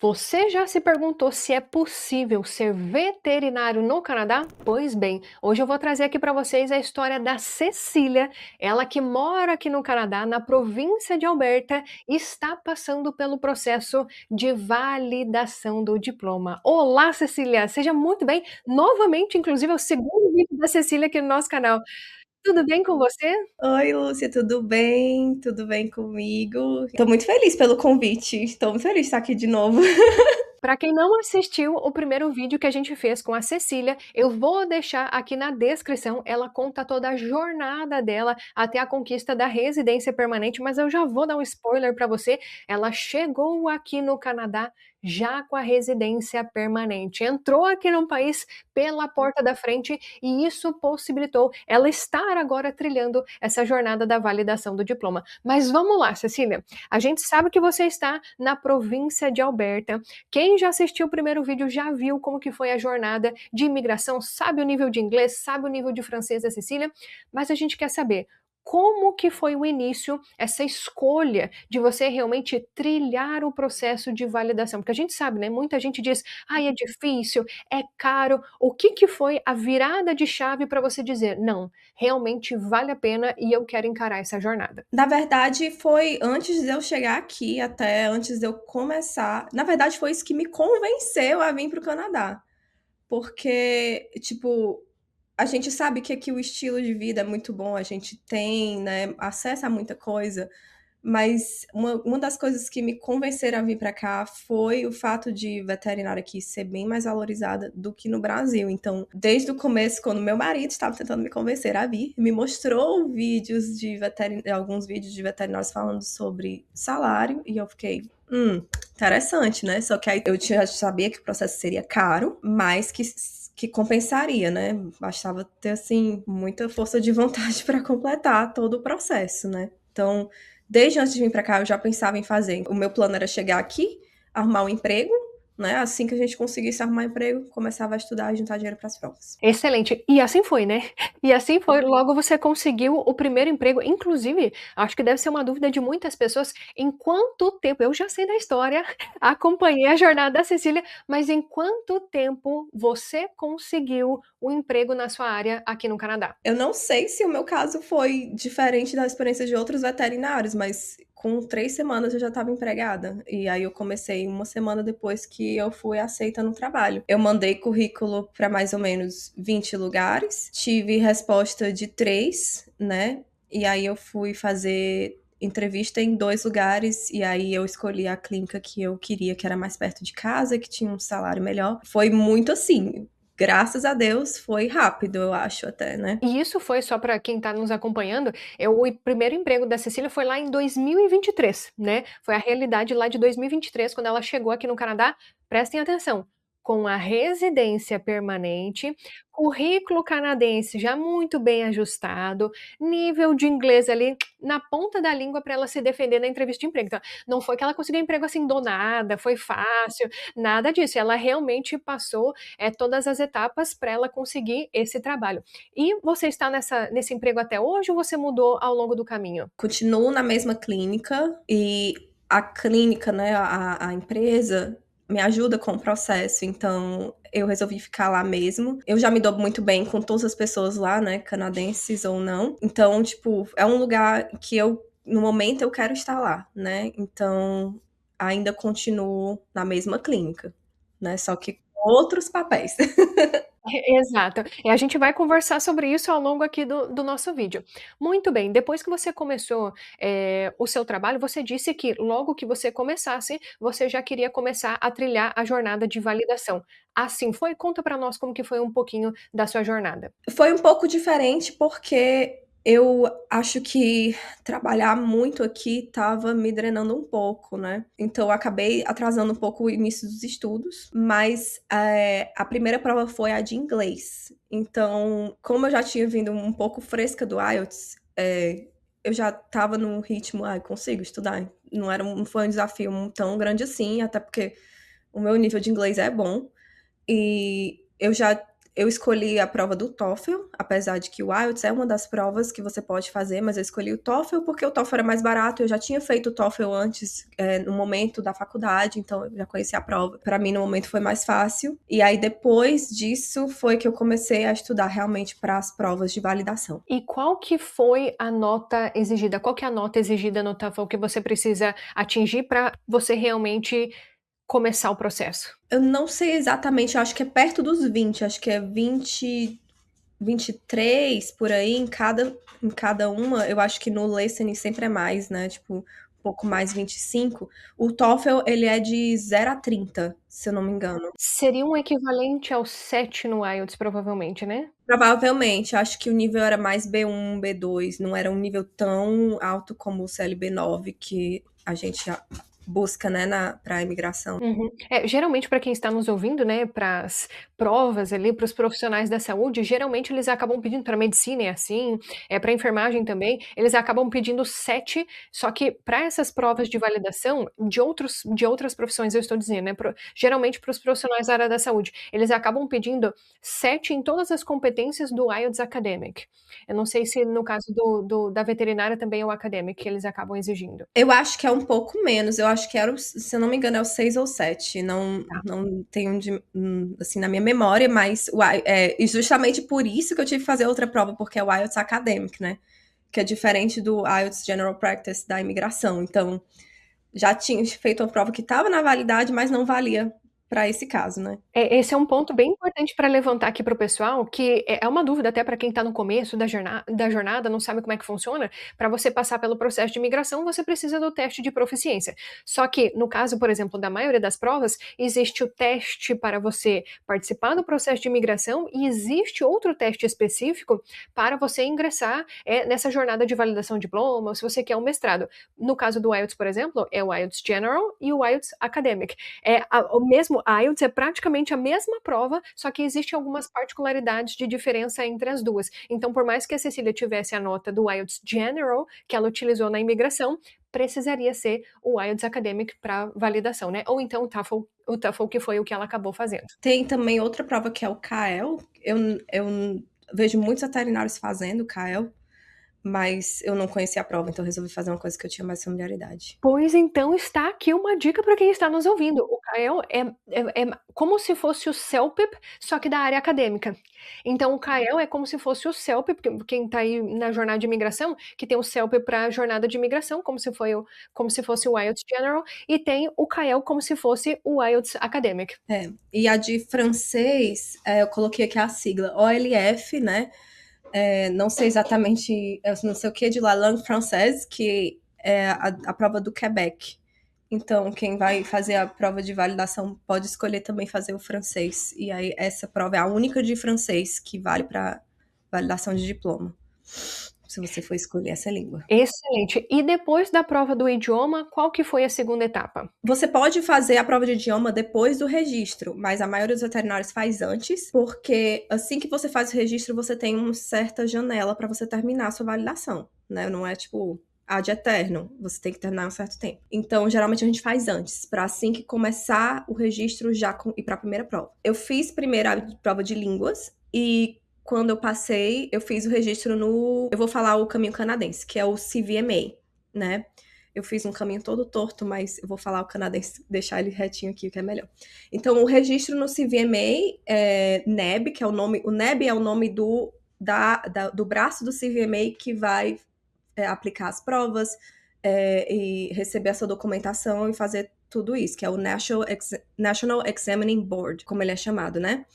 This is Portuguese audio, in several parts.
Você já se perguntou se é possível ser veterinário no Canadá? Pois bem, hoje eu vou trazer aqui para vocês a história da Cecília, ela que mora aqui no Canadá, na província de Alberta, está passando pelo processo de validação do diploma. Olá, Cecília, seja muito bem. Novamente, inclusive, é o segundo vídeo da Cecília aqui no nosso canal. Tudo bem com você? Oi, Lúcia, tudo bem? Tudo bem comigo? Tô muito feliz pelo convite. Tô muito feliz de estar aqui de novo. Para quem não assistiu o primeiro vídeo que a gente fez com a Cecília, eu vou deixar aqui na descrição, ela conta toda a jornada dela até a conquista da residência permanente, mas eu já vou dar um spoiler para você, ela chegou aqui no Canadá já com a residência permanente, entrou aqui no país pela porta da frente e isso possibilitou ela estar agora trilhando essa jornada da validação do diploma. Mas vamos lá, Cecília, a gente sabe que você está na província de Alberta. Quem já assistiu o primeiro vídeo já viu como que foi a jornada de imigração, sabe o nível de inglês, sabe o nível de francês da Cecília, mas a gente quer saber como que foi o início, essa escolha de você realmente trilhar o processo de validação, porque a gente sabe, né, muita gente diz, ai, é difícil, é caro, o que que foi a virada de chave para você dizer, não, realmente vale a pena e eu quero encarar essa jornada? Na verdade, foi antes de eu chegar aqui, até antes de eu começar. Na verdade, foi isso que me convenceu a vir para o Canadá. Porque, tipo, a gente sabe que aqui o estilo de vida é muito bom, a gente tem, né, acesso a muita coisa. Mas uma das coisas que me convenceram a vir para cá foi o fato de veterinária aqui ser bem mais valorizada do que no Brasil. Então, desde o começo, quando meu marido estava tentando me convencer a vir, me mostrou vídeos de alguns vídeos de veterinários falando sobre salário, e eu fiquei, interessante, né? Só que aí eu já sabia que o processo seria caro, mas que compensaria, né? Bastava ter, assim, muita força de vontade para completar todo o processo, né? Então, desde antes de vir para cá, eu já pensava em fazer. O meu plano era chegar aqui, arrumar um emprego, né? Assim que a gente conseguisse arrumar um emprego, começava a estudar e juntar dinheiro para as provas. Excelente. E assim foi, né? E assim foi, logo você conseguiu o primeiro emprego. Inclusive, acho que deve ser uma dúvida de muitas pessoas, em quanto tempo, eu já sei da história, acompanhei a jornada da Cecília, mas em quanto tempo você conseguiu o emprego na sua área aqui no Canadá? Eu não sei se o meu caso foi diferente da experiência de outros veterinários, mas com 3 semanas eu já estava empregada. E aí eu comecei uma semana depois que eu fui aceita no trabalho. Eu mandei currículo para mais ou menos 20 lugares, tive resposta de 3, né? E aí eu fui fazer entrevista em 2 lugares, e aí eu escolhi a clínica que eu queria, que era mais perto de casa, que tinha um salário melhor. Foi muito assim, graças a Deus, foi rápido, eu acho até, né? E isso foi só para quem está nos acompanhando, o primeiro emprego da Cecília foi lá em 2023, né? Foi a realidade lá de 2023, quando ela chegou aqui no Canadá. Prestem atenção, com a residência permanente, currículo canadense já muito bem ajustado, nível de inglês ali na ponta da língua para ela se defender na entrevista de emprego. Então, não foi que ela conseguiu emprego assim do nada, foi fácil, nada disso. Ela realmente passou todas as etapas para ela conseguir esse trabalho. E você está nesse emprego até hoje ou você mudou ao longo do caminho? Continuo na mesma clínica e a clínica, né, a empresa me ajuda com o processo, então eu resolvi ficar lá mesmo. Eu já me dou muito bem com todas as pessoas lá, né, canadenses ou não. Então, tipo, é um lugar que eu, no momento, eu quero estar lá, né? Então, ainda continuo na mesma clínica, né? Só que com outros papéis. Exato. E a gente vai conversar sobre isso ao longo aqui do nosso vídeo. Muito bem, depois que você começou o seu trabalho, você disse que logo que você começasse, você já queria começar a trilhar a jornada de validação. Assim foi? Conta para nós como que foi um pouquinho da sua jornada. Foi um pouco diferente porque eu acho que trabalhar muito aqui estava me drenando um pouco, né? Então eu acabei atrasando um pouco o início dos estudos, mas a primeira prova foi a de inglês. Então, como eu já tinha vindo um pouco fresca do IELTS, eu já estava num ritmo, consigo estudar. Não foi um desafio tão grande assim, até porque o meu nível de inglês é bom. E eu escolhi a prova do TOEFL, apesar de que o IELTS é uma das provas que você pode fazer, mas eu escolhi o TOEFL porque o TOEFL era mais barato, eu já tinha feito o TOEFL antes, no momento da faculdade, então eu já conhecia a prova. Para mim, no momento, foi mais fácil. E aí, depois disso, foi que eu comecei a estudar realmente para as provas de validação. E qual que foi a nota exigida? Qual que é a nota exigida no TOEFL que você precisa atingir para você realmente começar o processo? Eu não sei exatamente, eu acho que é perto dos 20, acho que é 20, 23 por aí em cada uma. Eu acho que no listening sempre é mais, né? Tipo, um pouco mais 25. O TOEFL, ele é de 0 a 30, se eu não me engano. Seria um equivalente ao 7 no IELTS, provavelmente, né? Provavelmente, acho que o nível era mais B1, B2, não era um nível tão alto como o CLB9 que a gente busca, né, para a imigração. Uhum. Geralmente para quem está nos ouvindo, né, para as provas ali, para os profissionais da saúde, geralmente eles acabam pedindo para medicina é assim, para enfermagem também, eles acabam pedindo 7, só que para essas provas de validação de outras profissões, eu estou dizendo, né, geralmente para os profissionais da área da saúde, eles acabam pedindo 7 em todas as competências do IELTS Academic. Eu não sei se no caso da veterinária também é o Academic que eles acabam exigindo. Eu acho que é um pouco menos, eu acho que era, se eu não me engano, é o 6 ou 7, Tá. não tenho assim, na minha memória, mas e justamente por isso que eu tive que fazer outra prova, porque é o IELTS Academic, né? Que é diferente do IELTS General Practice da imigração. Então, já tinha feito uma prova que estava na validade, mas não valia para esse caso, né? Esse é um ponto bem importante para levantar aqui para o pessoal, que é uma dúvida até para quem está no começo da jornada, não sabe como é que funciona. Para você passar pelo processo de imigração, você precisa do teste de proficiência. Só que, no caso, por exemplo, da maioria das provas, existe o teste para você participar do processo de imigração e existe outro teste específico para você ingressar nessa jornada de validação de diploma, ou se você quer um mestrado. No caso do IELTS, por exemplo, é o IELTS General e o IELTS Academic. O mesmo IELTS é praticamente a mesma prova, só que existem algumas particularidades de diferença entre as duas. Então, por mais que a Cecília tivesse a nota do IELTS General, que ela utilizou na imigração, precisaria ser o IELTS Academic para validação, né? Ou então o TOEFL, que foi o que ela acabou fazendo. Tem também outra prova que é o CAEL. Eu vejo muitos veterinários fazendo o CAEL, mas eu não conhecia a prova, então resolvi fazer uma coisa que eu tinha mais familiaridade. Pois então está aqui uma dica para quem está nos ouvindo. O CAEL é como se fosse o CELPIP, só que da área acadêmica. Então o CAEL é como se fosse o CELPIP, quem está aí na jornada de imigração, que tem o CELPIP para a jornada de imigração, como se fosse o IELTS General, e tem o CAEL como se fosse o IELTS Academic. E a de francês, eu coloquei aqui a sigla OLF, né? Não sei exatamente, eu não sei o que, de La Langue Française, que é a prova do Quebec. Então, quem vai fazer a prova de validação pode escolher também fazer o francês. E aí, essa prova é a única de francês que vale para validação de diploma, se você for escolher essa língua. Excelente. E depois da prova do idioma, qual que foi a segunda etapa? Você pode fazer a prova de idioma depois do registro, mas a maioria dos veterinários faz antes, porque assim que você faz o registro, você tem uma certa janela para você terminar a sua validação, né? Não é tipo ad eterno, você tem que terminar em um certo tempo. Então, geralmente a gente faz antes, para assim que começar o registro já ir para a primeira prova. Eu fiz primeiro a prova de línguas e quando eu passei, eu fiz o registro eu vou falar o caminho canadense, que é o CVMA, né? Eu fiz um caminho todo torto, mas eu vou falar o canadense, deixar ele retinho aqui, que é melhor. Então, o registro no CVMA é NEB, que é o nome. O NEB é o nome do braço do CVMA que vai aplicar as provas e receber a sua documentação e fazer tudo isso, que é o National Examining Board, como ele é chamado, né?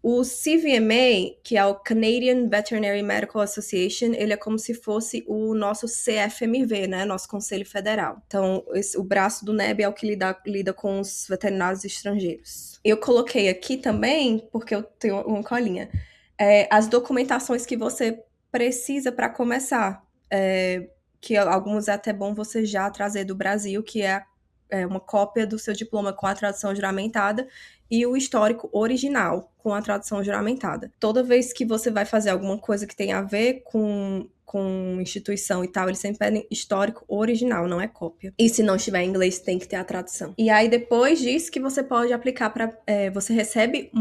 O CVMA, que é o Canadian Veterinary Medical Association, ele é como se fosse o nosso CFMV, né? Nosso Conselho Federal. Então, o braço do NEB é o que lida com os veterinários estrangeiros. Eu coloquei aqui também, porque eu tenho uma colinha, as documentações que você precisa para começar. Que alguns é até bom você já trazer do Brasil, que é uma cópia do seu diploma com a tradução juramentada e o histórico original com a tradução juramentada. Toda vez que você vai fazer alguma coisa que tem a ver com instituição e tal, eles sempre pedem histórico original, não é cópia. E se não estiver em inglês, tem que ter a tradução. E aí, depois disso, que você pode aplicar para... você recebe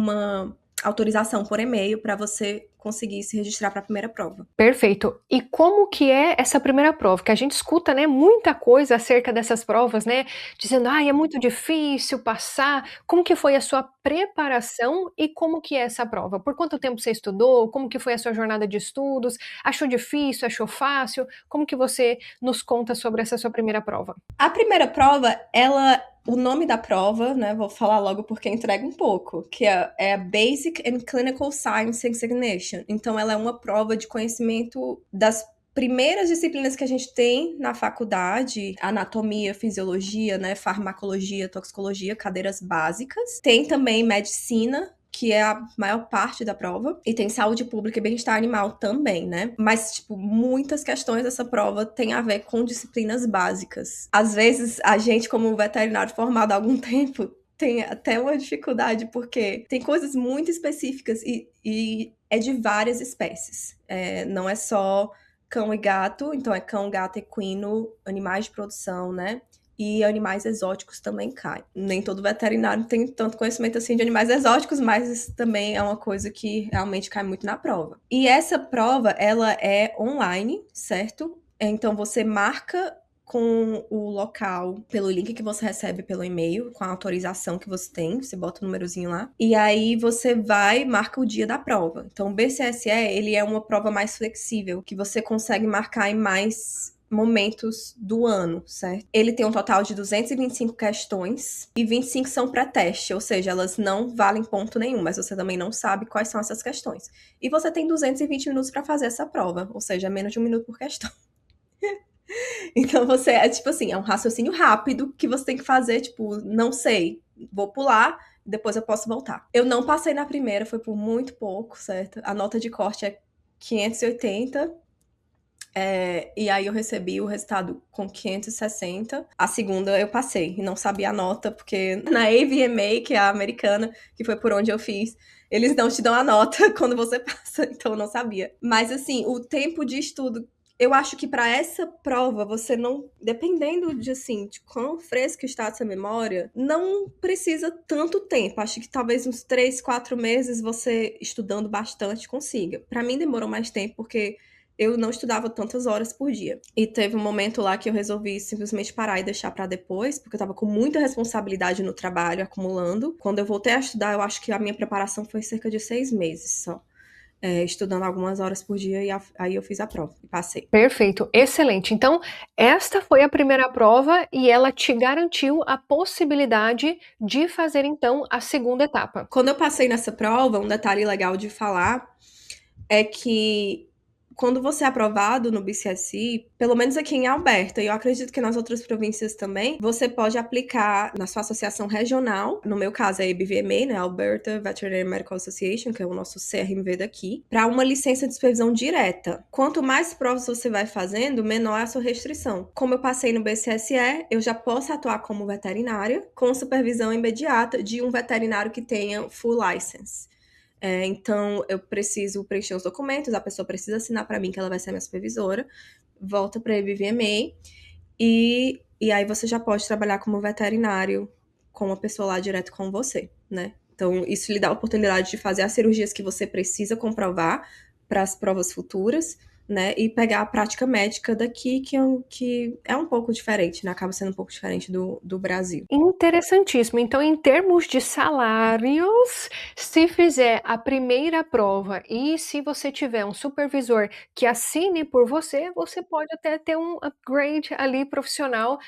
autorização por e-mail para você conseguir se registrar para a primeira prova. Perfeito. E como que é essa primeira prova? Que a gente escuta, né, muita coisa acerca dessas provas, né, dizendo: "Ai, é muito difícil passar". Como que foi a sua preparação e como que é essa prova? Por quanto tempo você estudou? Como que foi a sua jornada de estudos? Achou difícil? Achou fácil? Como que você nos conta sobre essa sua primeira prova? A primeira prova, o nome da prova, né, vou falar logo porque entrega um pouco, que é Basic and Clinical Science Examination. Então, ela é uma prova de conhecimento das primeiras disciplinas que a gente tem na faculdade, anatomia, fisiologia, né, farmacologia, toxicologia, cadeiras básicas. Tem também medicina, que é a maior parte da prova, e tem saúde pública e bem-estar animal também, né? Mas, tipo, muitas questões dessa prova têm a ver com disciplinas básicas. Às vezes, a gente, como veterinário formado há algum tempo, tem até uma dificuldade, porque tem coisas muito específicas e é de várias espécies. Não é só cão e gato, então é cão, gato, equino, animais de produção, né? E animais exóticos também caem. Nem todo veterinário tem tanto conhecimento assim de animais exóticos, mas isso também é uma coisa que realmente cai muito na prova. E essa prova, ela é online, certo? Então você marca com o local pelo link que você recebe pelo e-mail, com a autorização que você tem, você bota o númerozinho lá, e aí você vai, marca o dia da prova. Então o BCSE, ele é uma prova mais flexível, que você consegue marcar em mais momentos do ano, certo? Ele tem um total de 225 questões e 25 são pré-teste, ou seja, elas não valem ponto nenhum, mas você também não sabe quais são essas questões. E você tem 220 minutos para fazer essa prova, ou seja, menos de 1 minuto por questão. Então você tipo assim, é um raciocínio rápido que você tem que fazer, tipo, não sei, vou pular, depois eu posso voltar. Eu não passei na primeira, foi por muito pouco, certo? A nota de corte é 580. E aí eu recebi o resultado com 560. A segunda eu passei e não sabia a nota, porque na AVMA, que é a americana, que foi por onde eu fiz, eles não te dão a nota quando você passa, então eu não sabia. Mas assim, o tempo de estudo, eu acho que para essa prova você não, dependendo de assim, de quão fresco está essa memória, não precisa tanto tempo. Acho que talvez uns 3, 4 meses você estudando bastante consiga. Para mim demorou mais tempo porque eu não estudava tantas horas por dia. E teve um momento lá que eu resolvi simplesmente parar e deixar para depois, porque eu tava com muita responsabilidade no trabalho, acumulando. Quando eu voltei a estudar, eu acho que a minha preparação foi cerca de 6 meses só. Estudando algumas horas por dia, e aí eu fiz a prova e passei. Perfeito, excelente. Então, esta foi a primeira prova e ela te garantiu a possibilidade de fazer, então, a segunda etapa. Quando eu passei nessa prova, um detalhe legal de falar é que quando você é aprovado no BCSI, pelo menos aqui em Alberta, e eu acredito que nas outras províncias também, você pode aplicar na sua associação regional, no meu caso é a ABVMA, né, Alberta Veterinary Medical Association, que é o nosso CRMV daqui, para uma licença de supervisão direta. Quanto mais provas você vai fazendo, menor é a sua restrição. Como eu passei no BCSE, eu já posso atuar como veterinária, com supervisão imediata de um veterinário que tenha full license. Então, eu preciso preencher os documentos, a pessoa precisa assinar para mim que ela vai ser minha supervisora, volta para a ABVMA, e aí você já pode trabalhar como veterinário com uma pessoa lá direto com você, né? Então, isso lhe dá a oportunidade de fazer as cirurgias que você precisa comprovar para as provas futuras, né? E pegar a prática médica daqui, que é um pouco diferente, né? Acaba sendo um pouco diferente do Brasil. Interessantíssimo. Então, em termos de salários, se fizer a primeira prova e se você tiver um supervisor que assine por você, você pode até ter um upgrade ali profissional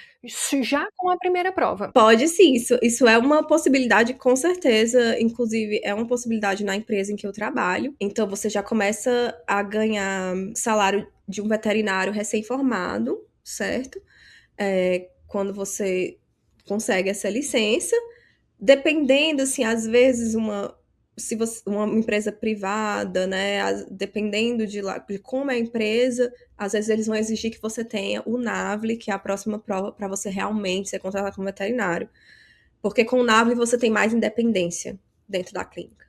já com a primeira prova. Pode sim, isso é uma possibilidade com certeza, inclusive é uma possibilidade na empresa em que eu trabalho. Então você já começa a ganhar salário de um veterinário recém-formado, certo? Quando você consegue essa licença, dependendo, assim, às vezes uma empresa privada, né, dependendo de como é a empresa, às vezes eles vão exigir que você tenha o NAVLE, que é a próxima prova para você realmente ser contratado como veterinário. Porque com o NAVLE você tem mais independência dentro da clínica.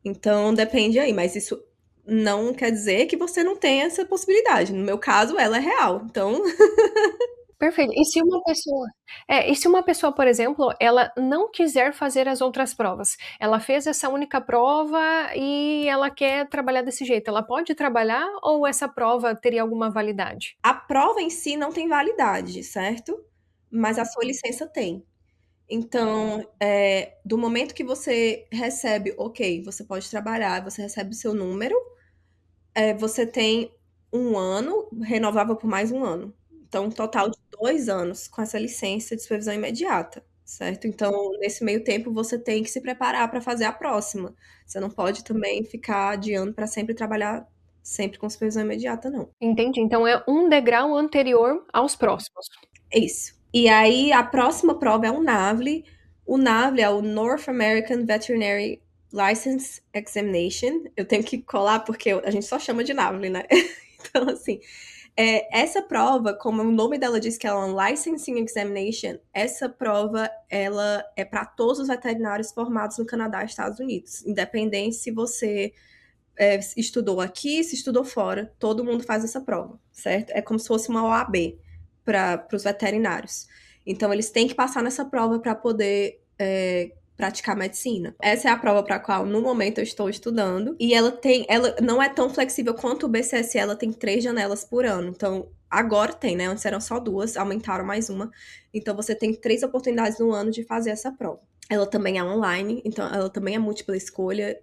Então, depende aí, mas isso não quer dizer que você não tenha essa possibilidade. No meu caso, ela é real. Então, Perfeito. E se uma pessoa, por exemplo, ela não quiser fazer as outras provas, ela fez essa única prova e ela quer trabalhar desse jeito, ela pode trabalhar ou essa prova teria alguma validade? A prova em si não tem validade, certo? Mas a sua licença tem. Então, do momento que você recebe, ok, você pode trabalhar, você recebe o seu número, você tem um ano, renovável por mais um ano. Então, um total de 2 anos com essa licença de supervisão imediata, certo? Então, nesse meio tempo, você tem que se preparar para fazer a próxima. Você não pode também ficar adiando para sempre trabalhar sempre com supervisão imediata, não. Entendi, então é um degrau anterior aos próximos. É isso. E aí, a próxima prova é o NAVLE. O NAVLE é o North American Veterinary License Examination. Eu tenho que colar porque a gente só chama de NAVLE, né? Então, assim, essa prova, como o nome dela diz que ela é um Licensing Examination, essa prova, ela é para todos os veterinários formados no Canadá e Estados Unidos. Independente se você estudou aqui, se estudou fora, todo mundo faz essa prova, certo? É como se fosse uma OAB para os veterinários. Então, eles têm que passar nessa prova para poder praticar medicina. Essa é a prova para a qual, no momento, eu estou estudando. E ela não é tão flexível quanto o BCSE, ela tem 3 janelas por ano. Então, agora tem, né? Antes eram só 2, aumentaram mais uma. Então, você tem 3 oportunidades no ano de fazer essa prova. Ela também é online, então ela também é múltipla escolha.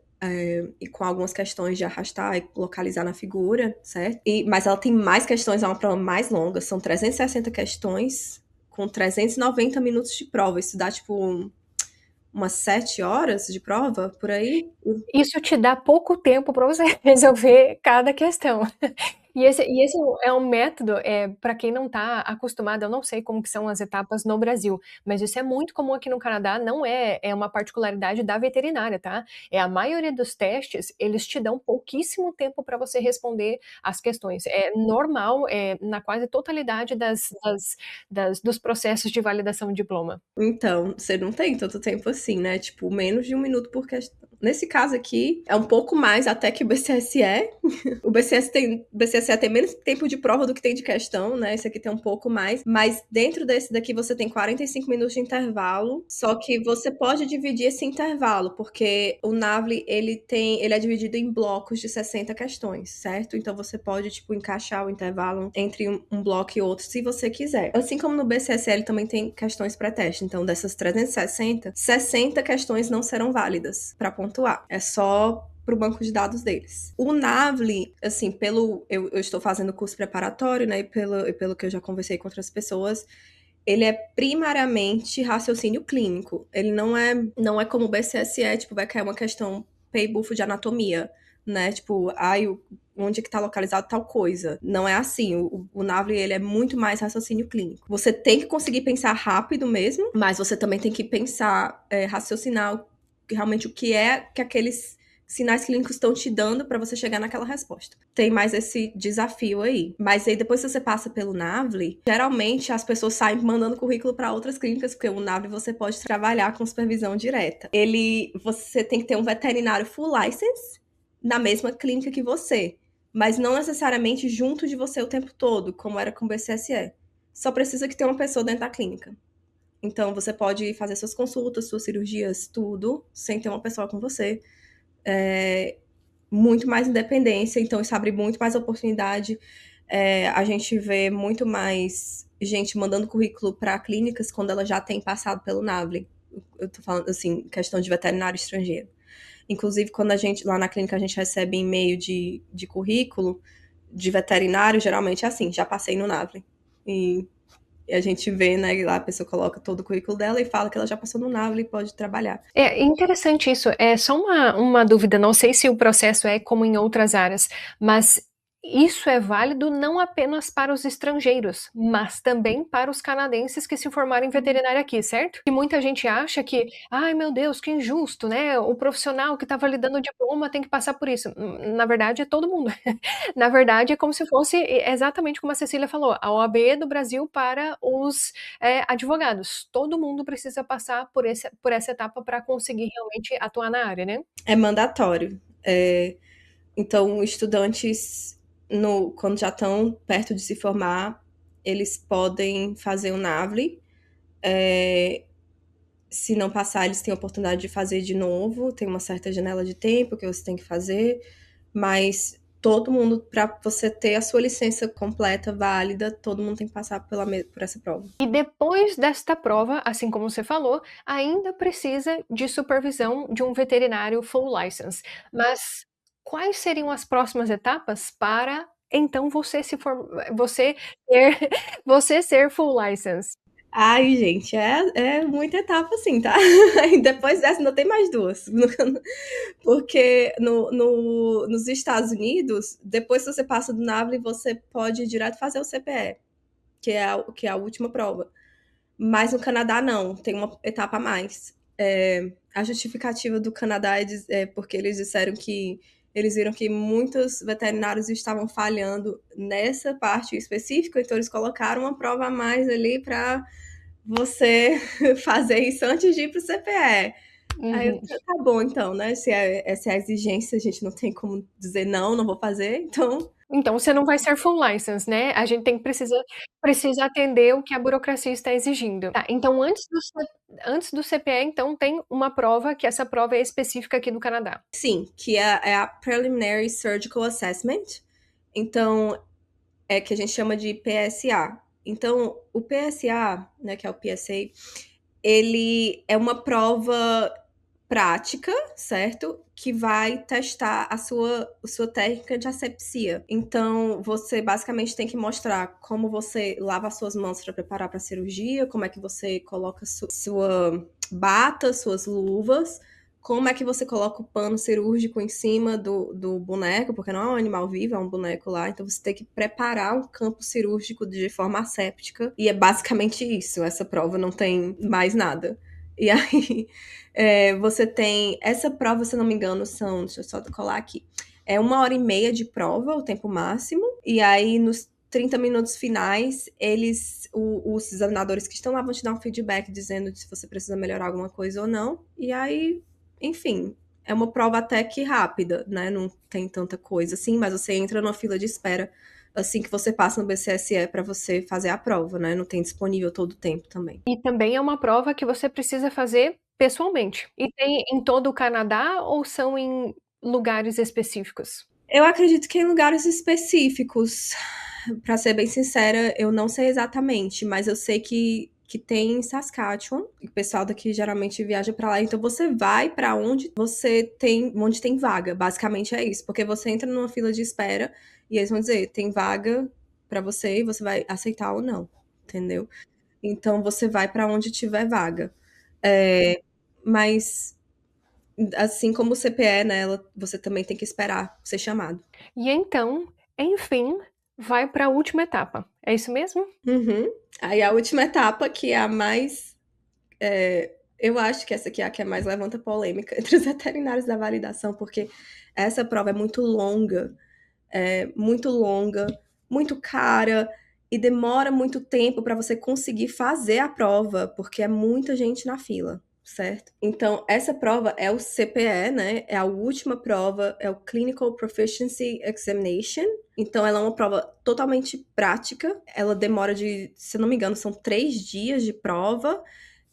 E com algumas questões de arrastar e localizar na figura, certo? Mas ela tem mais questões, é uma prova mais longa, são 360 questões com 390 minutos de prova. Isso dá, tipo, umas 7 horas de prova, por aí. Isso te dá pouco tempo para você resolver cada questão. E esse é um método, para quem não está acostumado, eu não sei como que são as etapas no Brasil, mas isso é muito comum aqui no Canadá, não é uma particularidade da veterinária, tá? A maioria dos testes, eles te dão pouquíssimo tempo para você responder as questões. É normal, na quase totalidade dos processos de validação de diploma. Então, você não tem tanto tempo assim, né? Tipo, menos de 1 minuto por questão. Nesse caso aqui, é um pouco mais até que o BCSE. O BCSE tem menos tempo de prova do que tem de questão, né? Esse aqui tem um pouco mais. Mas dentro desse daqui você tem 45 minutos de intervalo. Só que você pode dividir esse intervalo, porque o NAVLE, ele é dividido em blocos de 60 questões, certo? Então você pode, tipo, encaixar o intervalo entre um bloco e outro, se você quiser. Assim como no BCSE, ele também tem questões pré-teste. Então, dessas 360, 60 questões não serão válidas para pontuar. É só para o banco de dados deles. O NAVLE, assim, eu estou fazendo o curso preparatório, né, e pelo que eu já conversei com outras pessoas, ele é primariamente raciocínio clínico. Ele não é como o BCSE, tipo, vai cair uma questão pay-buff de anatomia, né? Tipo, onde é que tá localizado tal coisa. Não é assim. O NAVLE, ele é muito mais raciocínio clínico. Você tem que conseguir pensar rápido mesmo, mas você também tem que pensar, raciocinar realmente o que é que aqueles sinais clínicos estão te dando para você chegar naquela resposta. Tem mais esse desafio aí. Mas aí depois que você passa pelo NAVLE, geralmente as pessoas saem mandando currículo para outras clínicas, porque o NAVLE você pode trabalhar com supervisão direta. Você tem que ter um veterinário full license na mesma clínica que você, mas não necessariamente junto de você o tempo todo, como era com o BCSE. Só precisa que tenha uma pessoa dentro da clínica. Então, você pode fazer suas consultas, suas cirurgias, tudo, sem ter uma pessoa com você. Muito mais independência, então isso abre muito mais oportunidade. A gente vê muito mais gente mandando currículo para clínicas quando ela já tem passado pelo NAVLE. Eu tô falando, assim, questão de veterinário estrangeiro. Inclusive, quando lá na clínica a gente recebe e-mail de currículo de veterinário, geralmente é assim, já passei no NAVLE. E a gente vê, né, lá a pessoa coloca todo o currículo dela e fala que ela já passou no NAVLE e pode trabalhar. É interessante isso. É só uma dúvida, não sei se o processo é como em outras áreas, mas isso é válido não apenas para os estrangeiros, mas também para os canadenses que se formaram em veterinária aqui, certo? E muita gente acha que, ai meu Deus, que injusto, né? O profissional que está validando o diploma tem que passar por isso. Na verdade, é todo mundo. Na verdade, é como se fosse exatamente como a Cecília falou, a OAB do Brasil para os advogados. Todo mundo precisa passar por essa etapa para conseguir realmente atuar na área, né? É mandatório. Então, estudantes, quando já estão perto de se formar, eles podem fazer o NAVLE. Se não passar, eles têm a oportunidade de fazer de novo. Tem uma certa janela de tempo que você tem que fazer, mas todo mundo, para você ter a sua licença completa, válida, todo mundo tem que passar por essa prova. E depois desta prova, assim como você falou, ainda precisa de supervisão de um veterinário full license. Mas quais seriam as próximas etapas para então você ter você ser full license? Ai, gente, é muita etapa assim, tá? E depois dessa ainda tem mais duas. Porque nos Estados Unidos, depois que você passa do NAVLE, você pode ir direto fazer o CPE, que é a última prova. Mas no Canadá não, tem uma etapa a mais. A justificativa do Canadá é porque eles disseram que eles viram que muitos veterinários estavam falhando nessa parte específica, então eles colocaram uma prova a mais ali para você fazer isso antes de ir para o CPE. Aí Uhum. tá bom, então, né? Se é a exigência, a gente não tem como dizer não, não vou fazer, então. Então você não vai ser full license, né, a gente precisa atender o que a burocracia está exigindo. Tá, então antes do CPE, então, tem uma prova, que essa prova é específica aqui do Canadá. Sim, que é a Preliminary Surgical Assessment. Então, é que a gente chama de PSA. Então, o PSA, né, que é o PSA, ele é uma prova prática, certo? Que vai testar a sua técnica de asepsia. Então, você basicamente tem que mostrar como você lava as suas mãos para preparar para a cirurgia, como é que você coloca sua bata, suas luvas, como é que você coloca o pano cirúrgico em cima do boneco, porque não é um animal vivo, é um boneco lá, então você tem que preparar um campo cirúrgico de forma asséptica, e é basicamente isso, essa prova não tem mais nada. E aí, você tem essa prova, se eu não me engano, deixa eu só colar aqui, é 1h30 de prova, o tempo máximo, e aí nos 30 minutos finais, os examinadores que estão lá vão te dar um feedback dizendo se você precisa melhorar alguma coisa ou não, e aí, enfim, é uma prova até que rápida, né? Não tem tanta coisa assim, mas você entra numa fila de espera assim que você passa no BCSE para você fazer a prova, né? Não tem disponível todo o tempo também. E também é uma prova que você precisa fazer pessoalmente. E tem em todo o Canadá ou são em lugares específicos? Eu acredito que em lugares específicos, para ser bem sincera, eu não sei exatamente, mas eu sei que tem em Saskatchewan. O pessoal daqui geralmente viaja para lá, então você vai para onde tem vaga. Basicamente é isso, porque você entra numa fila de espera e eles vão dizer, tem vaga para você e você vai aceitar ou não, entendeu? Então você vai para onde tiver vaga. Mas assim como o CPE, né, você também tem que esperar ser chamado. E então, enfim, vai para a última etapa. É isso mesmo? Uhum. Aí a última etapa, que é a mais. Eu acho que essa aqui é a que mais levanta polêmica entre os veterinários da validação, porque essa prova muito longa, muito cara e demora muito tempo para você conseguir fazer a prova, porque é muita gente na fila, certo? Então, essa prova é o CPE, né? É a última prova, é o Clinical Proficiency Examination. Então, ela é uma prova totalmente prática. Ela demora se eu não me engano, são 3 dias de prova.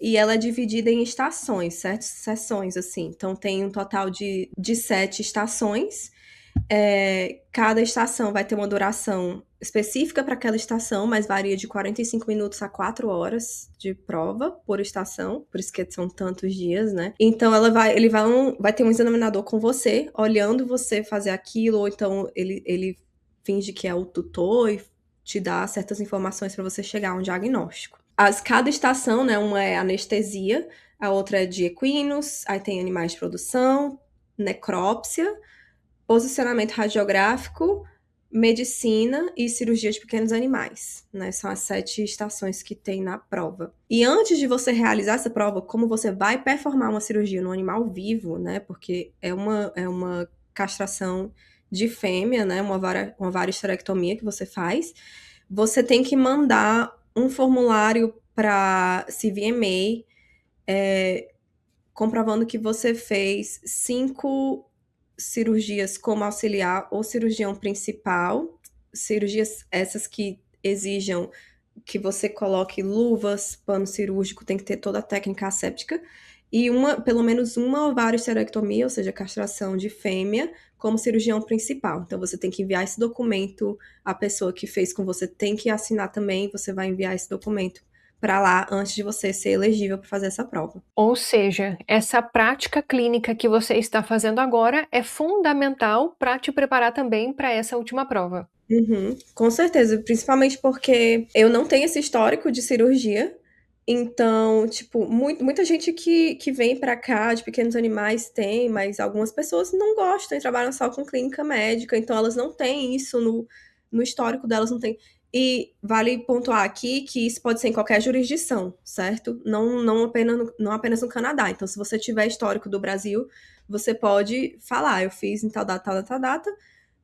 E ela é dividida em estações, certo? Sessões, assim. Então, tem um total de 7 estações. Cada estação vai ter uma duração específica para aquela estação, mas varia de 45 minutos a 4 horas de prova por estação, por isso que são tantos dias, né? Então ele vai ter um examinador com você, olhando você fazer aquilo, ou então ele finge que é o tutor e te dá certas informações para você chegar a um diagnóstico. Cada estação, né? Uma é anestesia, a outra é de equinos, aí tem animais de produção, necrópsia, posicionamento radiográfico, medicina e cirurgia de pequenos animais, né? São as 7 estações que tem na prova. E antes de você realizar essa prova, como você vai performar uma cirurgia no animal vivo, né? Porque é uma castração de fêmea, né? Uma variosterectomia que você faz. Você tem que mandar um formulário para CVMA, comprovando que você fez 5 cirurgias como auxiliar ou cirurgião principal, cirurgias essas que exijam que você coloque luvas, pano cirúrgico, tem que ter toda a técnica asséptica, e pelo menos uma ovário-esterectomia, ou seja, castração de fêmea, como cirurgião principal. Então você tem que enviar esse documento, a pessoa que fez com você tem que assinar também, você vai enviar esse documento para lá antes de você ser elegível para fazer essa prova. Ou seja, essa prática clínica que você está fazendo agora é fundamental para te preparar também para essa última prova. Uhum, com certeza, principalmente porque eu não tenho esse histórico de cirurgia, então, tipo, muita gente que vem pra cá de pequenos animais tem, mas algumas pessoas não gostam e trabalham só com clínica médica, então elas não têm isso no histórico delas, não tem. E vale pontuar aqui que isso pode ser em qualquer jurisdição, certo? Não apenas no Canadá. Então, se você tiver histórico do Brasil, você pode falar, eu fiz em tal data,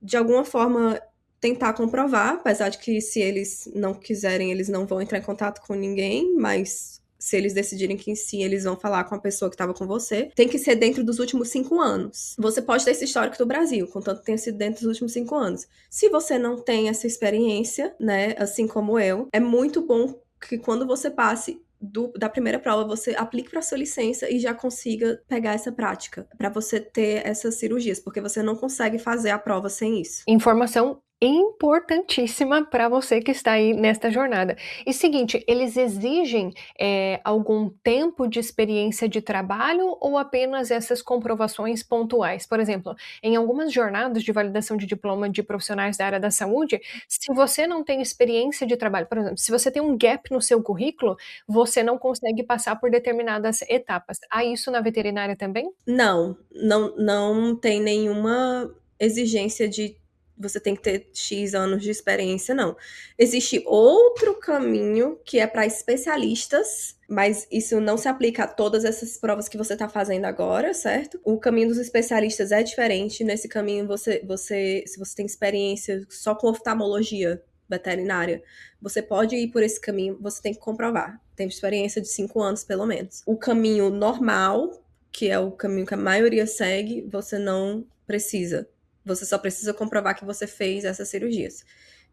de alguma forma tentar comprovar, apesar de que se eles não quiserem, eles não vão entrar em contato com ninguém, mas se eles decidirem que sim, eles vão falar com a pessoa que estava com você, tem que ser dentro dos últimos 5 anos. Você pode ter esse histórico do Brasil, contanto que tenha sido dentro dos últimos 5 anos. Se você não tem essa experiência, né, assim como eu, é muito bom que quando você passe da primeira prova, você aplique para sua licença e já consiga pegar essa prática, para você ter essas cirurgias, porque você não consegue fazer a prova sem isso. Informação importantíssima para você que está aí nesta jornada. E seguinte, eles exigem algum tempo de experiência de trabalho ou apenas essas comprovações pontuais? Por exemplo, em algumas jornadas de validação de diploma de profissionais da área da saúde, se você não tem experiência de trabalho, por exemplo, se você tem um gap no seu currículo, você não consegue passar por determinadas etapas. Há isso na veterinária também? Não tem nenhuma exigência de você tem que ter X anos de experiência, não. Existe outro caminho que é para especialistas, mas isso não se aplica a todas essas provas que você está fazendo agora, certo? O caminho dos especialistas é diferente. Nesse caminho, se você tem experiência só com oftalmologia veterinária, você pode ir por esse caminho, você tem que comprovar. Tem experiência de 5 anos, pelo menos. O caminho normal, que é o caminho que a maioria segue, você não precisa. Você só precisa comprovar que você fez essas cirurgias.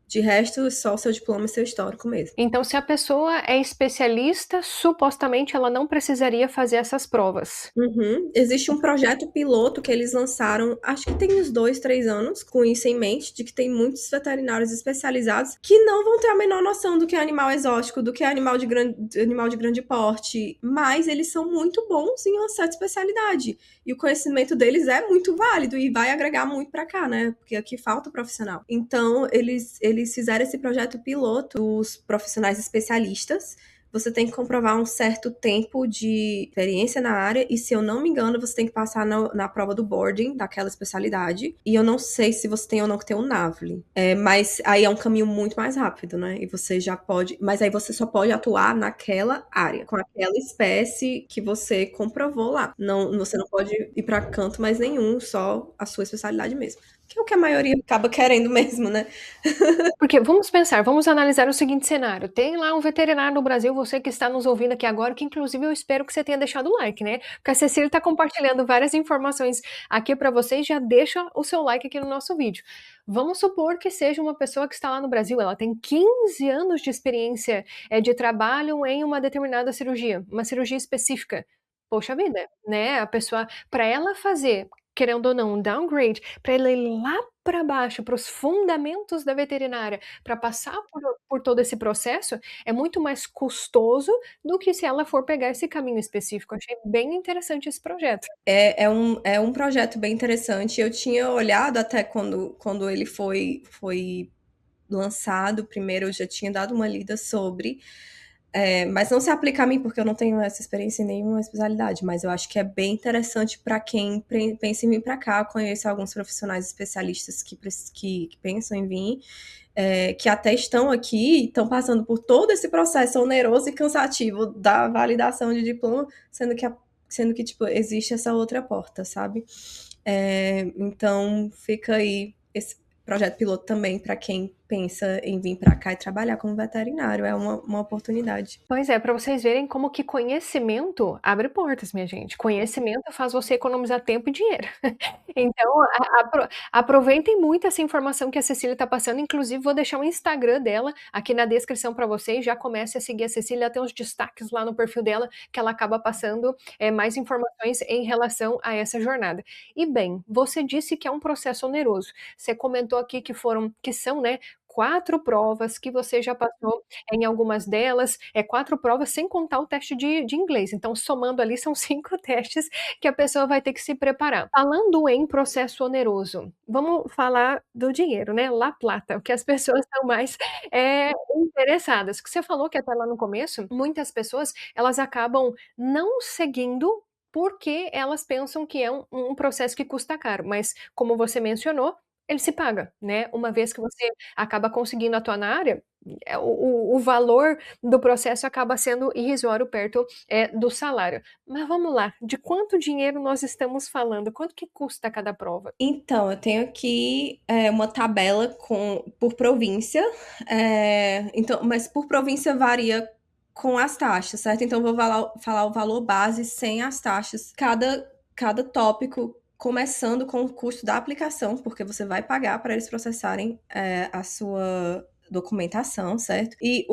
De resto, só o seu diploma e seu histórico mesmo. Então, se a pessoa é especialista, supostamente ela não precisaria fazer essas provas. Uhum. Existe um projeto piloto que eles lançaram, acho que tem uns 2, 3 anos, com isso em mente, de que tem muitos veterinários especializados que não vão ter a menor noção do que é animal exótico, do que é animal de grande porte, mas eles são muito bons em uma certa especialidade. E o conhecimento deles é muito válido e vai agregar muito para cá, né? Porque aqui falta profissional. Então, eles fizeram esse projeto piloto dos profissionais especialistas. Você tem que comprovar um certo tempo de experiência na área, e se eu não me engano, você tem que passar na prova do boarding daquela especialidade. E eu não sei se você tem ou não que ter um NAVLE. Mas aí é um caminho muito mais rápido, né? E você já pode. Mas aí você só pode atuar naquela área, com aquela espécie que você comprovou lá. Não, você não pode ir para canto mais nenhum, só a sua especialidade mesmo. Que é o que a maioria acaba querendo mesmo, né? Porque vamos pensar, vamos analisar o seguinte cenário. Tem lá um veterinário no Brasil, você que está nos ouvindo aqui agora, que inclusive eu espero que você tenha deixado o like, né? Porque a Cecília está compartilhando várias informações aqui para vocês, já deixa o seu like aqui no nosso vídeo. Vamos supor que seja uma pessoa que está lá no Brasil, ela tem 15 anos de experiência de trabalho em uma determinada cirurgia, uma cirurgia específica. Poxa vida, né? A pessoa, para ela fazer, querendo ou não, um downgrade, para ela ir lá para baixo, para os fundamentos da veterinária, para passar por todo esse processo, é muito mais custoso do que se ela for pegar esse caminho específico. Achei bem interessante esse projeto. É um projeto bem interessante. Eu tinha olhado até quando ele foi lançado, primeiro eu já tinha dado uma lida sobre, mas não se aplica a mim porque eu não tenho essa experiência em nenhuma especialidade, mas eu acho que é bem interessante para quem pensa em vir para cá. Eu conheço alguns profissionais especialistas que pensam em vir, que até estão aqui, estão passando por todo esse processo oneroso e cansativo da validação de diploma, sendo que tipo, existe essa outra porta, sabe? Então fica aí esse projeto piloto também para quem pensa em vir para cá e trabalhar como veterinário. É uma oportunidade. Pois é, para vocês verem como que conhecimento abre portas, minha gente. Conhecimento faz você economizar tempo e dinheiro. Então, aproveitem muito essa informação que a Cecília está passando. Inclusive, vou deixar o Instagram dela aqui na descrição para vocês. Já comece a seguir a Cecília, ela tem uns destaques lá no perfil dela que ela acaba passando mais informações em relação a essa jornada. E bem, você disse que é um processo oneroso. Você comentou aqui que são, né, 4 provas, que você já passou em algumas delas, 4 provas sem contar o teste de inglês. Então, somando ali, são 5 testes que a pessoa vai ter que se preparar. Falando em processo oneroso, vamos falar do dinheiro, né? La plata, o que as pessoas estão mais interessadas. Que você falou que até lá no começo, muitas pessoas elas acabam não seguindo porque elas pensam que é um processo que custa caro, mas como você mencionou, ele se paga, né? Uma vez que você acaba conseguindo atuar na área, o valor do processo acaba sendo irrisório perto do salário. Mas vamos lá, de quanto dinheiro nós estamos falando? Quanto que custa cada prova? Então, eu tenho aqui uma tabela por província, então, mas por província varia com as taxas, certo? Então, eu vou falar o valor base sem as taxas. Cada tópico, começando com o custo da aplicação, porque você vai pagar para eles processarem a sua documentação, certo? E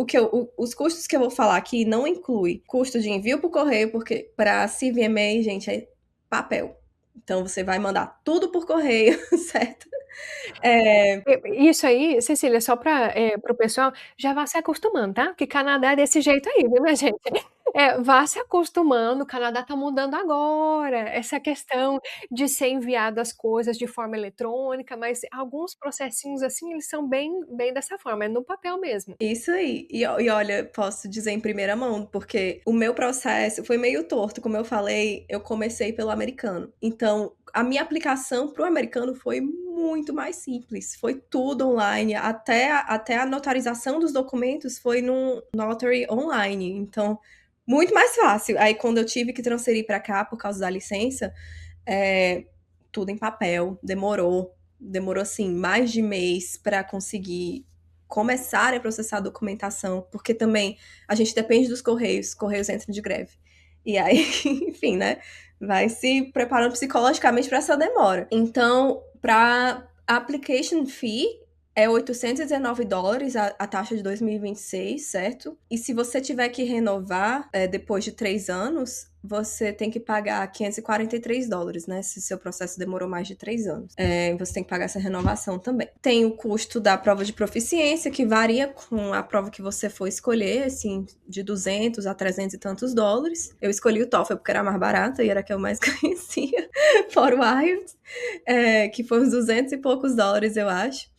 os custos que eu vou falar aqui não inclui custo de envio por correio, porque para CVMA, gente, é papel. Então, você vai mandar tudo por correio, certo? Isso aí, Cecília, só para o pessoal, já vá se acostumando, tá? Que Canadá é desse jeito aí, viu, minha gente? Vá se acostumando, o Canadá está mudando agora, essa questão de ser enviado as coisas de forma eletrônica, mas alguns processinhos assim, eles são bem dessa forma, é no papel mesmo. Isso aí. E olha, posso dizer em primeira mão, porque o meu processo foi meio torto. Como eu falei, eu comecei pelo americano. Então, a minha aplicação para o americano foi muito mais simples. Foi tudo online. Até a notarização dos documentos foi num notary online. Então, muito mais fácil. Aí, quando eu tive que transferir para cá por causa da licença, tudo em papel. Demorou assim, mais de mês para conseguir começar a processar a documentação, porque também a gente depende dos correios, correios entram de greve. E aí, enfim, né? Vai se preparando psicologicamente para essa demora. Então, para application fee é $819 a taxa de 2026, certo? E se você tiver que renovar depois de 3 anos, você tem que pagar $543, né? Se seu processo demorou mais de 3 anos. Você tem que pagar essa renovação também. Tem o custo da prova de proficiência, que varia com a prova que você for escolher, assim, de 200 a 300 e tantos dólares. Eu escolhi o TOEFL porque era mais barata e era a que eu mais conhecia, fora o IELTS, que foi uns 200 e poucos dólares, eu acho.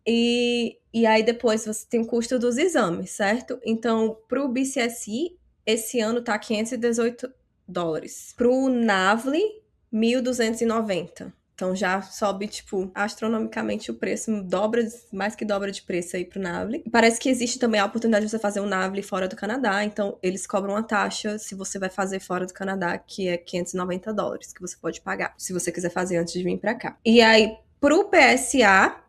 E aí depois você tem o custo dos exames, certo? Então, pro BCSI, esse ano tá $518. Pro NAVLE, 1.290. Então já sobe, tipo, astronomicamente o preço, mais que dobra de preço aí pro NAVLE. Parece que existe também a oportunidade de você fazer um NAVLE fora do Canadá, então eles cobram uma taxa se você vai fazer fora do Canadá, que é $590, que você pode pagar, se você quiser fazer antes de vir pra cá. E aí, pro PSA,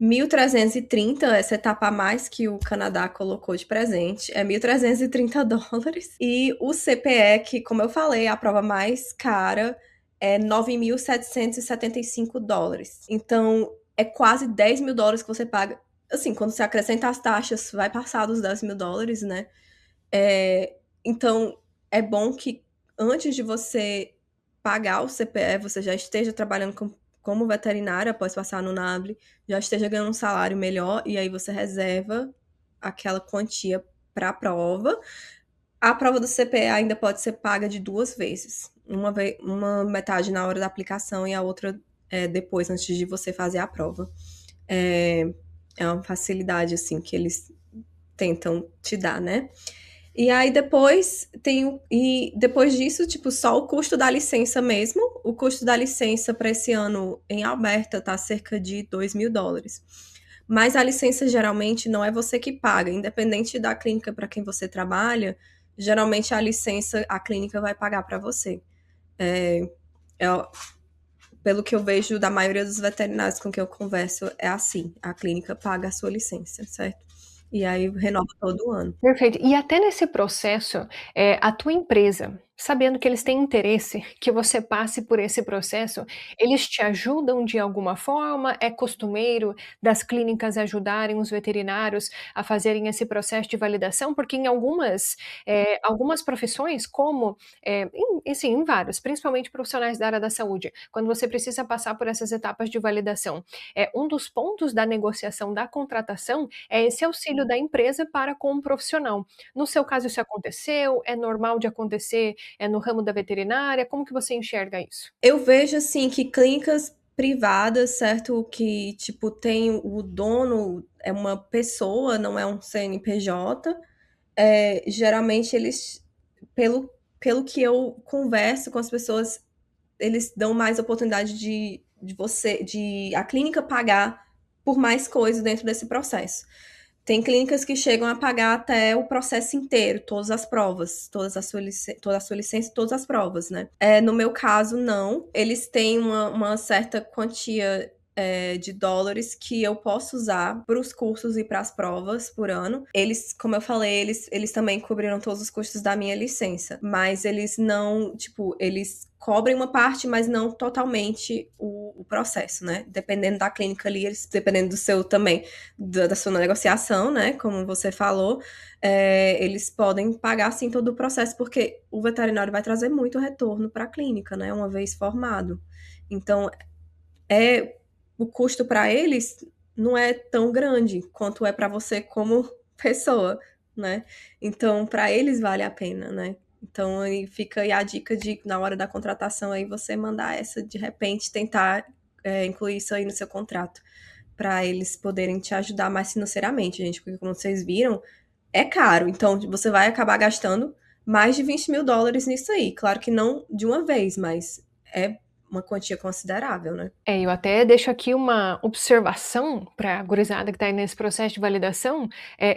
1.330, essa etapa a mais que o Canadá colocou de presente, é $1.330. E o CPE, que, como eu falei, é a prova mais cara, é $9.775. Então, é quase $10.000 que você paga. Assim, quando você acrescenta as taxas, vai passar dos $10.000, né? Então, é bom que antes de você pagar o CPE, você já esteja trabalhando como veterinária após passar no NAVLE, já esteja ganhando um salário melhor, e aí você reserva aquela quantia para a prova. A prova do CPE ainda pode ser paga de 2 vezes. Uma metade na hora da aplicação e a outra depois, antes de você fazer a prova. É uma facilidade, assim, que eles tentam te dar, né? E aí depois depois disso, tipo, só o custo da licença mesmo. O custo da licença para esse ano em Alberta tá cerca de $2.000. Mas a licença geralmente não é você que paga, independente da clínica para quem você trabalha, geralmente a licença a clínica vai pagar para você. pelo que eu vejo da maioria dos veterinários com quem eu converso, é assim: a clínica paga a sua licença, certo? E aí renova todo ano. Perfeito. E até nesse processo, a tua empresa, sabendo que eles têm interesse que você passe por esse processo, eles te ajudam de alguma forma? É costumeiro das clínicas ajudarem os veterinários a fazerem esse processo de validação? Porque em algumas profissões, como, em vários, principalmente profissionais da área da saúde, quando você precisa passar por essas etapas de validação, um dos pontos da negociação da contratação é esse auxílio da empresa para com o profissional. No seu caso isso aconteceu? É normal de acontecer, no ramo da veterinária? Como que você enxerga isso? Eu vejo, assim, que clínicas privadas, certo, que, tipo, tem o dono é uma pessoa, não é um CNPJ, geralmente eles, pelo pelo que eu converso com as pessoas, eles dão mais oportunidade de a clínica pagar por mais coisas dentro desse processo. Tem clínicas que chegam a pagar até o processo inteiro, todas as provas, toda a sua licença, todas as provas, né? No meu caso, não. Eles têm uma certa quantia de dólares que eu posso usar para os cursos e para as provas por ano. Eles, como eu falei, eles também cobriram todos os custos da minha licença, mas eles não, tipo, eles cobrem uma parte, mas não totalmente o processo, né? Dependendo da clínica ali, dependendo do seu também, da sua negociação, né? Como você falou, eles podem pagar sim todo o processo, porque o veterinário vai trazer muito retorno para a clínica, né? Uma vez formado. Então, o custo para eles não é tão grande quanto é para você como pessoa, né? Então, para eles vale a pena, né? Então, aí fica aí a dica de, na hora da contratação, aí você mandar essa, de repente, tentar incluir isso aí no seu contrato, para eles poderem te ajudar mais financeiramente, gente, porque como vocês viram, é caro. Então, você vai acabar gastando mais de US$ 20.000 nisso aí. Claro que não de uma vez, mas é uma quantia considerável, né? Eu até deixo aqui uma observação para a gurizada que está aí nesse processo de validação,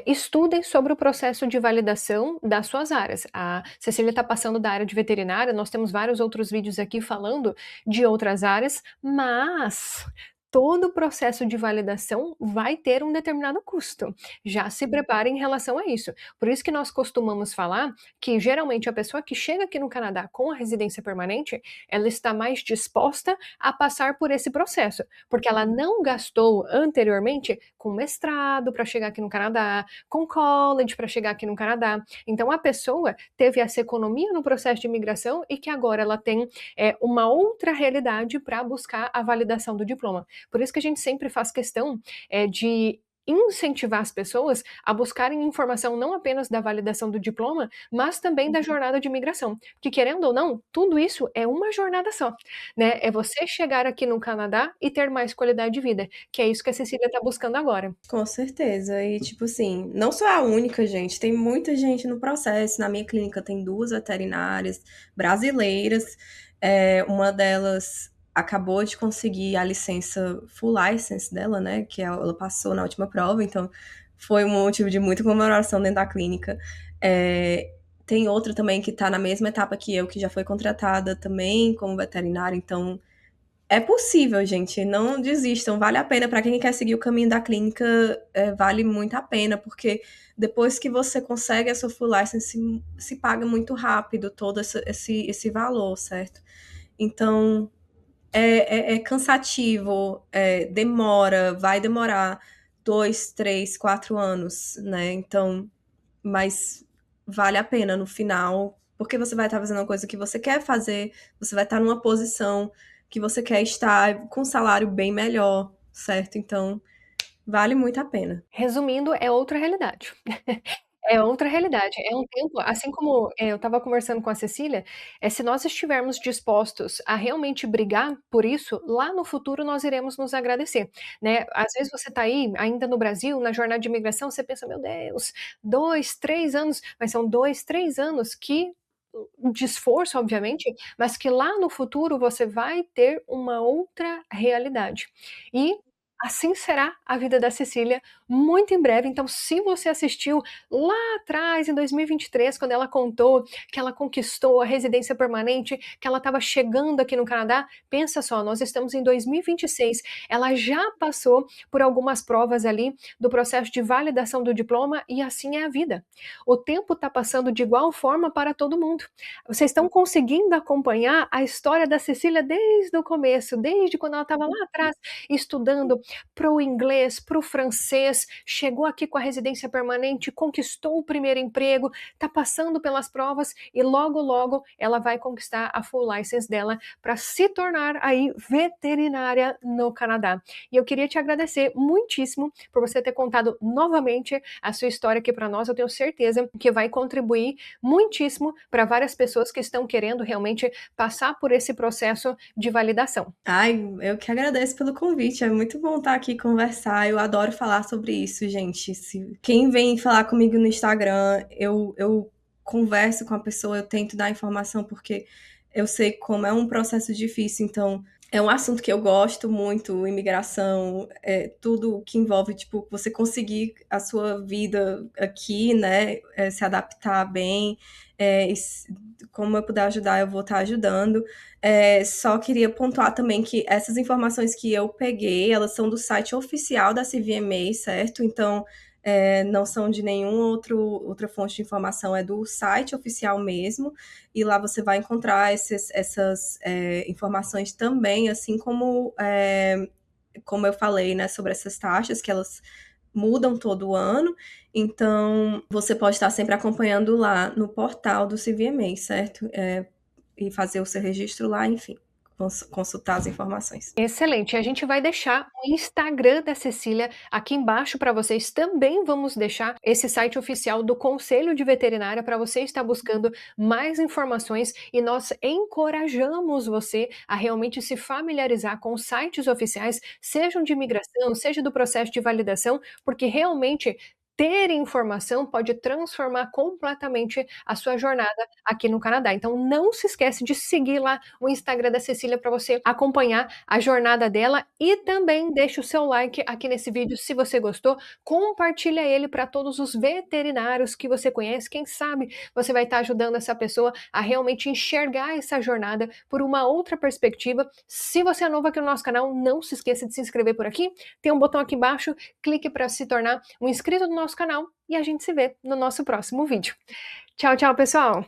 estudem sobre o processo de validação das suas áreas. A Cecília está passando da área de veterinária, nós temos vários outros vídeos aqui falando de outras áreas, mas todo o processo de validação vai ter um determinado custo. Já se prepare em relação a isso. Por isso que nós costumamos falar que geralmente a pessoa que chega aqui no Canadá com a residência permanente, ela está mais disposta a passar por esse processo, porque ela não gastou anteriormente com mestrado para chegar aqui no Canadá, com college para chegar aqui no Canadá. Então a pessoa teve essa economia no processo de imigração e que agora ela tem uma outra realidade para buscar a validação do diploma. Por isso que a gente sempre faz questão de incentivar as pessoas a buscarem informação não apenas da validação do diploma, mas também da jornada de imigração. Porque querendo ou não, tudo isso é uma jornada só, né? É você chegar aqui no Canadá e ter mais qualidade de vida, que é isso que a Cecília está buscando agora. Com certeza. E, tipo assim, não sou a única, gente. Tem muita gente no processo. Na minha clínica tem duas veterinárias brasileiras. Uma delas acabou de conseguir a licença, full license dela, né? Que ela passou na última prova. Então, foi um motivo de muita comemoração dentro da clínica. Tem outra também que tá na mesma etapa que eu, que já foi contratada também como veterinária. Então, é possível, gente. Não desistam. Vale a pena para quem quer seguir o caminho da clínica. Vale muito a pena, porque depois que você consegue a sua full license, se paga muito rápido todo esse valor, certo? Então, é cansativo, demora, vai demorar 2, 3, 4 anos, né? Então, mas vale a pena no final, porque você vai estar fazendo uma coisa que você quer fazer, você vai estar numa posição que você quer estar com um salário bem melhor, certo? Então, vale muito a pena. Resumindo, é outra realidade. É outra realidade, é um tempo assim como, eu estava conversando com a Cecília, se nós estivermos dispostos a realmente brigar por isso, lá no futuro nós iremos nos agradecer, né. Às vezes você está aí, ainda no Brasil, na jornada de imigração, você pensa: "Meu Deus, 2, 3 anos", mas são 2, 3 anos de esforço, obviamente, mas que lá no futuro você vai ter uma outra realidade. E assim será a vida da Cecília muito em breve. Então, se você assistiu lá atrás, em 2023, quando ela contou que ela conquistou a residência permanente, que ela estava chegando aqui no Canadá, pensa só, nós estamos em 2026, ela já passou por algumas provas ali do processo de validação do diploma e assim é a vida. O tempo está passando de igual forma para todo mundo. Vocês estão conseguindo acompanhar a história da Cecília desde o começo, desde quando ela estava lá atrás estudando para o inglês, para o francês, chegou aqui com a residência permanente, conquistou o primeiro emprego, está passando pelas provas e logo, logo ela vai conquistar a full license dela para se tornar aí veterinária no Canadá. E eu queria te agradecer muitíssimo por você ter contado novamente a sua história aqui para nós. Eu tenho certeza que vai contribuir muitíssimo para várias pessoas que estão querendo realmente passar por esse processo de validação. Ai, eu que agradeço pelo convite. É muito bom estar aqui e conversar. Eu adoro falar sobre isso, gente. Quem vem falar comigo no Instagram, eu converso com a pessoa, eu tento dar informação, porque eu sei como é um processo difícil. Então, é um assunto que eu gosto muito, imigração, tudo que envolve, tipo, você conseguir a sua vida aqui, né? Se adaptar bem. Como eu puder ajudar, eu vou estar ajudando. Só queria pontuar também que essas informações que eu peguei, elas são do site oficial da CVMA, certo? Então, não são de nenhuma outra fonte de informação, é do site oficial mesmo, e lá você vai encontrar essas informações também, assim como eu falei, né, sobre essas taxas, que elas mudam todo ano, então você pode estar sempre acompanhando lá no portal do CVMA, certo? E fazer o seu registro lá, enfim, consultar as informações. Excelente. A gente vai deixar o Instagram da Cecília aqui embaixo para vocês. Também vamos deixar esse site oficial do Conselho de Veterinária para você estar buscando mais informações e nós encorajamos você a realmente se familiarizar com os sites oficiais, sejam de imigração, seja do processo de validação, porque realmente ter informação pode transformar completamente a sua jornada aqui no Canadá. Então não se esquece de seguir lá o Instagram da Cecília para você acompanhar a jornada dela e também deixa o seu like aqui nesse vídeo se você gostou, compartilha ele para todos os veterinários que você conhece, quem sabe você vai estar ajudando essa pessoa a realmente enxergar essa jornada por uma outra perspectiva. Se você é novo aqui no nosso canal, não se esqueça de se inscrever por aqui, tem um botão aqui embaixo, clique para se tornar um inscrito do nosso canal e a gente se vê no nosso próximo vídeo. Tchau, tchau, pessoal!